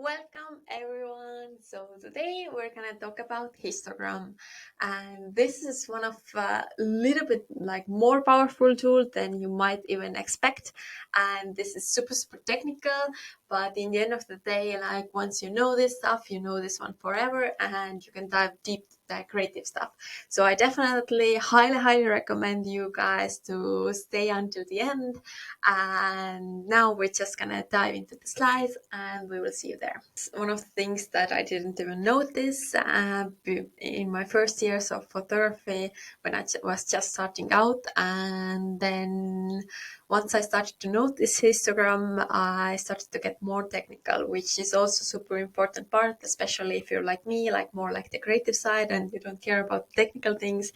Welcome everyone. So today we're gonna talk about histogram, and this is one of a little bit like more powerful tool than you might even expect. And this is super technical, but in the end of the day, like once you know this stuff, you know this one forever, and you can dive deep the creative stuff. So I definitely highly recommend you guys to stay until the end. And now we're just gonna dive into the slides and we will see you there. One of the things that I didn't even notice in my first years of photography when I was just starting out, and then once I started to notice histogram, I started to get more technical, which is also super important part, especially if you're like me, like more like the creative side and you don't care about technical things.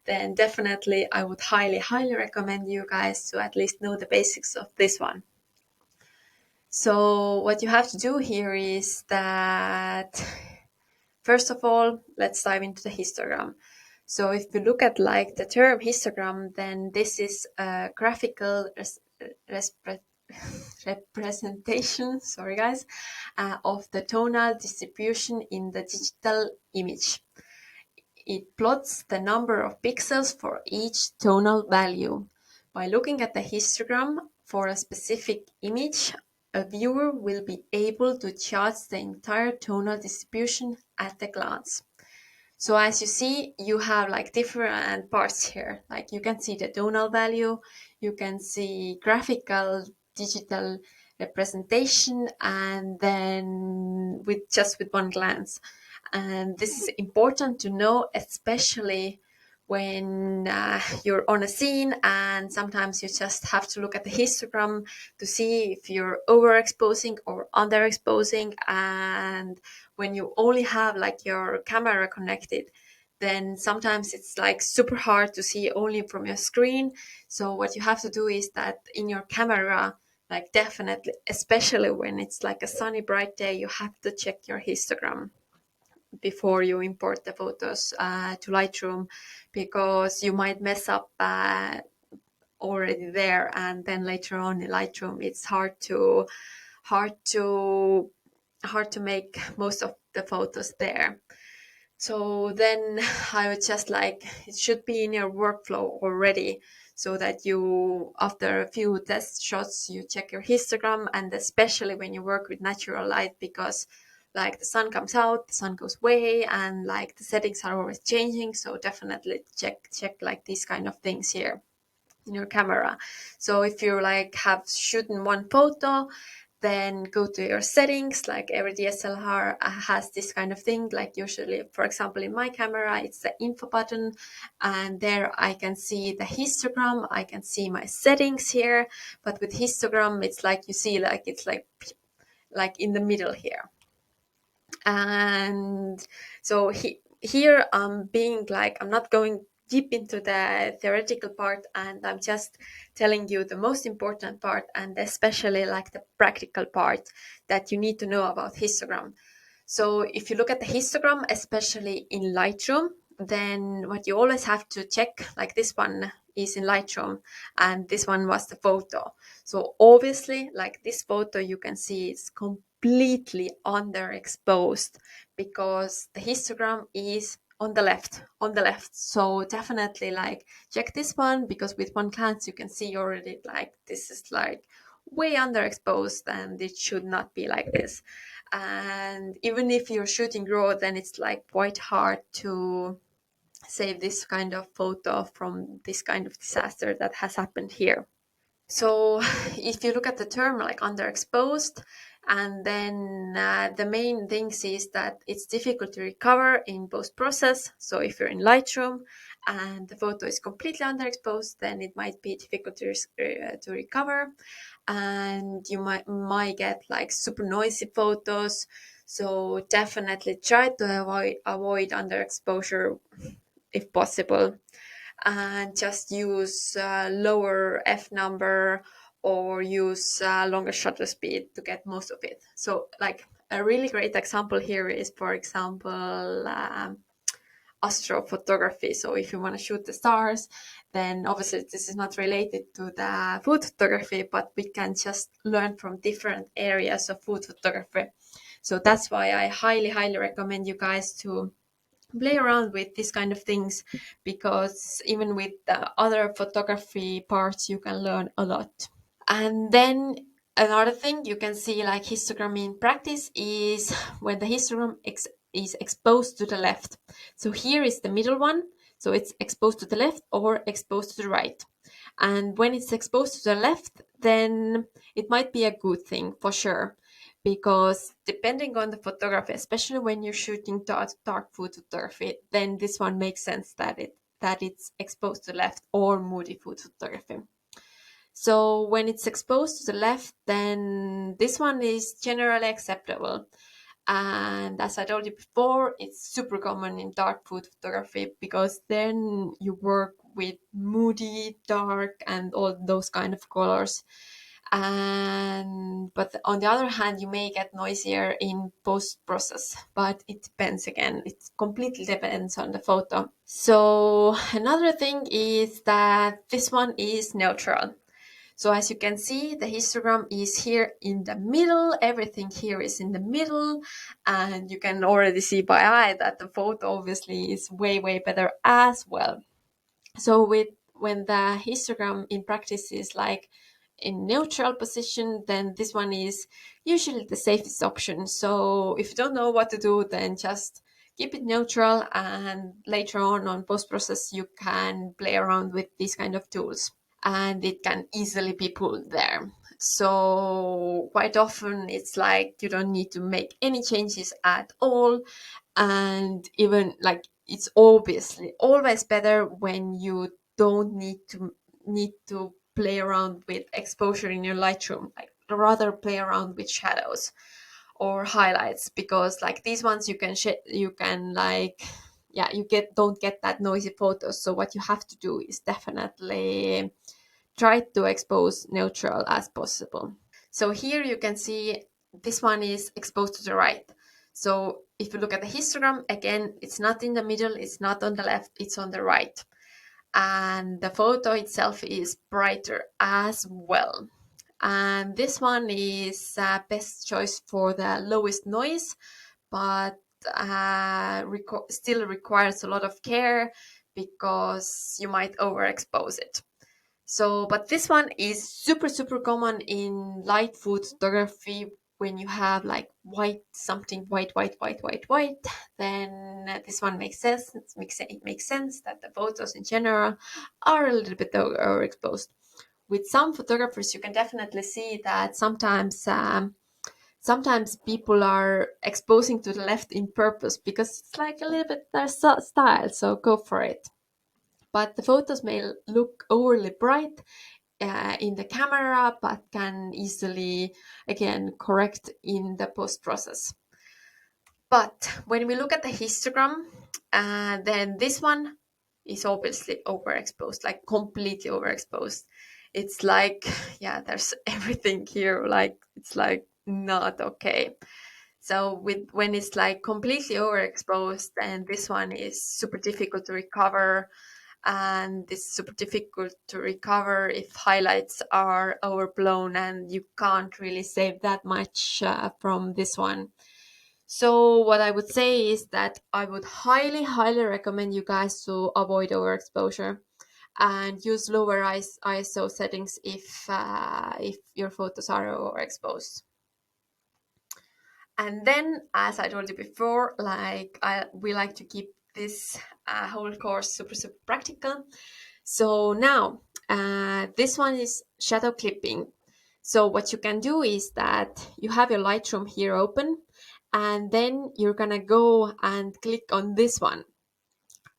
Then definitely I would highly recommend you guys to at least know the basics of this one. So what you have to do here is that, first of all, let's dive into the histogram. So if you look at like the term histogram, then this is a graphical representation, sorry guys, of the tonal distribution in the digital image. It plots the number of pixels for each tonal value. By looking at the histogram for a specific image, a viewer will be able to judge the entire tonal distribution at a glance. So as you see, you have like different parts here. Like you can see the tonal value, you can see graphical digital representation, and then with one glance. And this is important to know, especially when you're on a scene and sometimes you just have to look at the histogram to see if you're overexposing or underexposing. And when you only have like your camera connected, then sometimes it's like super hard to see only from your screen. So what you have to do is that in your camera, like definitely, especially when it's like a sunny bright day, you have to check your histogram before you import the photos to Lightroom, because you might mess up already there, and then later on in Lightroom it's hard to make most of the photos there. So then I would just like, it should be in your workflow already, so that you, after a few test shots, you check your histogram. And especially when you work with natural light, because like the sun comes out, the sun goes away, and like the settings are always changing. So definitely check like these kind of things here in your camera. So if you like have shooting one photo, then go to your settings. Like every DSLR has this kind of thing. Like usually, for example, in my camera, it's the info button, and there I can see the histogram. I can see my settings here. But with histogram, it's like you see like it's like in the middle here. And so here I'm being like, I'm not going deep into the theoretical part, and I'm just telling you the most important part, and especially like the practical part that you need to know about histogram. So if you look at the histogram, especially in Lightroom, then what you always have to check, like this one is in Lightroom and this one was the photo. So obviously, like this photo, you can see it's completely underexposed because the histogram is on the left. So definitely like check this one, because with one glance you can see already like this is like way underexposed and it should not be like this. And even if you're shooting raw, then it's like quite hard to save this kind of photo from this kind of disaster that has happened here. So if you look at the term like underexposed, and then the main things is that it's difficult to recover in post process. So if you're in Lightroom and the photo is completely underexposed, then it might be difficult to recover, and you might get like super noisy photos. So definitely try to avoid underexposure if possible, and just use lower f number or use longer shutter speed to get most of it. So like a really great example here is, for example, astrophotography. So if you want to shoot the stars, then obviously this is not related to the food photography, but we can just learn from different areas of food photography. So that's why I highly recommend you guys to play around with this kind of things, because even with the other photography parts you can learn a lot. And then another thing you can see like histogram in practice is when the histogram is exposed to the left. So here is the middle one. So it's exposed to the left or exposed to the right. And when it's exposed to the left, then it might be a good thing for sure. Because depending on the photography, especially when you're shooting dark photography, then this one makes sense that it's exposed to the left, or moody photography. So when it's exposed to the left, then this one is generally acceptable. And as I told you before, it's super common in dark food photography, because then you work with moody, dark, and all those kind of colors. And but on the other hand, you may get noisier in post process, but it depends again. It completely depends on the photo. So another thing is that this one is neutral. So as you can see, the histogram is here in the middle. Everything here is in the middle. And you can already see by eye that the photo obviously is way better as well. So when the histogram in practice is like in neutral position, then this one is usually the safest option. So if you don't know what to do, then just keep it neutral, and later on post-process you can play around with these kind of tools, and it can easily be pulled there. So quite often it's like you don't need to make any changes at all. And even like it's obviously always better when you don't need to play around with exposure in your Lightroom, like rather play around with shadows or highlights, because like these ones you can like, yeah, you don't get that noisy photos. So what you have to do is definitely try to expose neutral as possible. So here you can see this one is exposed to the right. So if you look at the histogram, again, it's not in the middle, it's not on the left, it's on the right. And the photo itself is brighter as well. And this one is best choice for the lowest noise, but still requires a lot of care, because you might overexpose it. So, but this one is super common in light photography. When you have like something white, then this one makes sense. It makes sense that the photos in general are a little bit overexposed. With some photographers, you can definitely see that sometimes people are exposing to the left in purpose, because it's like a little bit their style. So go for it. But the photos may look overly bright in the camera, but can easily, again, correct in the post process. But when we look at the histogram, then this one is obviously overexposed, like completely overexposed. It's like, yeah, there's everything here, like it's like not okay. So when it's like completely overexposed, then this one is super difficult to recover, and it's super difficult to recover if highlights are overblown, and you can't really save that much from this one. So what I would say is that I would highly recommend you guys to avoid overexposure and use lower ISO settings if your photos are overexposed. And then, as I told you before, we like to keep this whole course super practical. So now, this one is shadow clipping. So what you can do is that you have your Lightroom here open, and then you're gonna go and click on this one.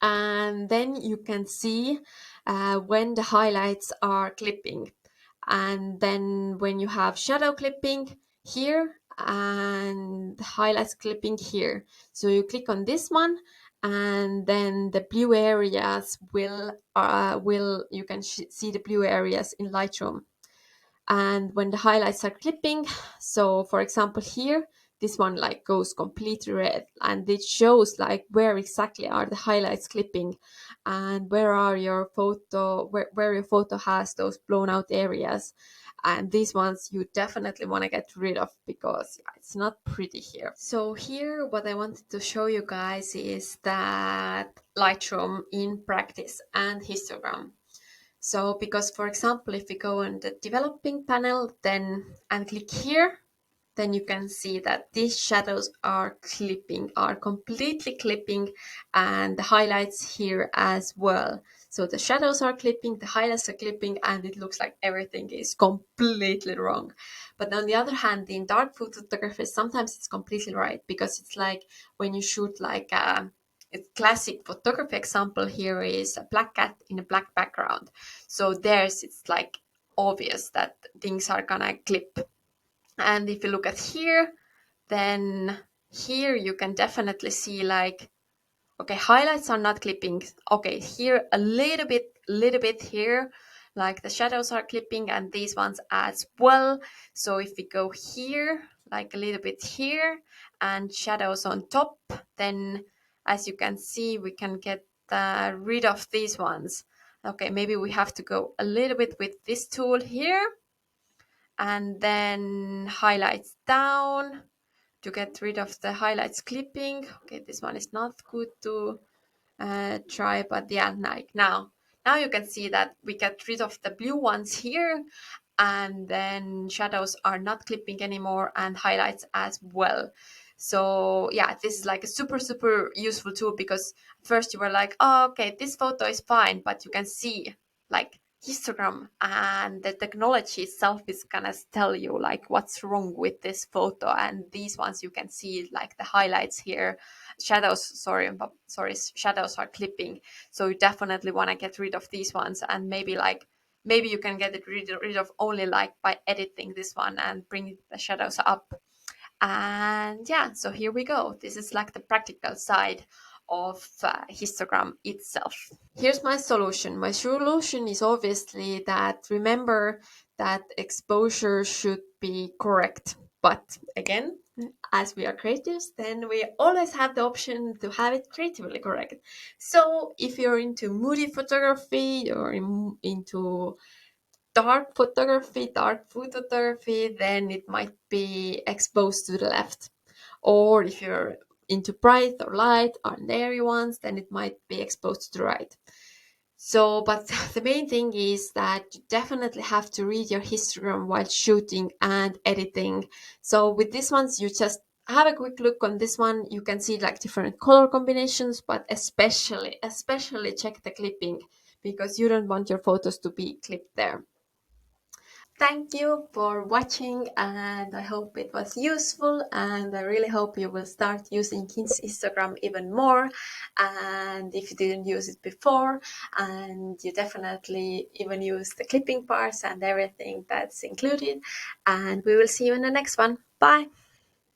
And then you can see when the highlights are clipping. And then when you have shadow clipping here and highlights clipping here. So you click on this one, and then the blue areas will you can see the blue areas in Lightroom. And when the highlights are clipping, so for example here, this one like goes completely red, and it shows like where exactly are the highlights clipping, and where are your photo, where your photo has those blown out areas. and these ones you definitely want to get rid of because it's not pretty here. So here what I wanted to show you guys is that Lightroom in practice and histogram. So because for example, if we go on the developing panel then and click here, then you can see that these shadows are clipping, are completely clipping, and the highlights here as well. So the shadows are clipping, the highlights are clipping, and it looks like everything is completely wrong. But on the other hand, in dark photography, sometimes it's completely right, because it's like when you shoot like a classic photography example here is a black cat in a black background. So there's, it's like obvious that things are gonna clip. And if you look at here, then here you can definitely see like, okay, highlights are not clipping. Okay, here a little bit here, like the shadows are clipping and these ones as well. So if we go here, like a little bit here and shadows on top, then as you can see, we can get rid of these ones. Okay, maybe we have to go a little bit with this tool here and then highlights down to get rid of the highlights clipping. Okay, this one is not good to try, but yeah, like now you can see that we get rid of the blue ones here, and then shadows are not clipping anymore and highlights as well. So yeah, this is like a super useful tool, because at first you were like, oh, okay, this photo is fine, but you can see like histogram and the technology itself is gonna tell you like what's wrong with this photo. And these ones you can see like the highlights here, shadows, sorry, shadows are clipping. So you definitely want to get rid of these ones, and maybe you can get it rid of only like by editing this one and bring the shadows up. And yeah, so here we go. This is like the practical side of histogram itself. Here's my solution. My solution is obviously that remember that exposure should be correct. But again, as we are creatives, then we always have the option to have it creatively correct. So if you're into moody photography, you're into dark food photography, then it might be exposed to the left. Or if you're into bright or light or airy ones, then it might be exposed to the right. So, but the main thing is that you definitely have to read your histogram while shooting and editing. So with these ones, you just have a quick look on this one. You can see like different color combinations, but especially check the clipping, because you don't want your photos to be clipped there. Thank you for watching, and I hope it was useful, and I really hope you will start using Instagram even more, and if you didn't use it before, and you definitely even use the clipping parts and everything that's included, and we will see you in the next one. Bye!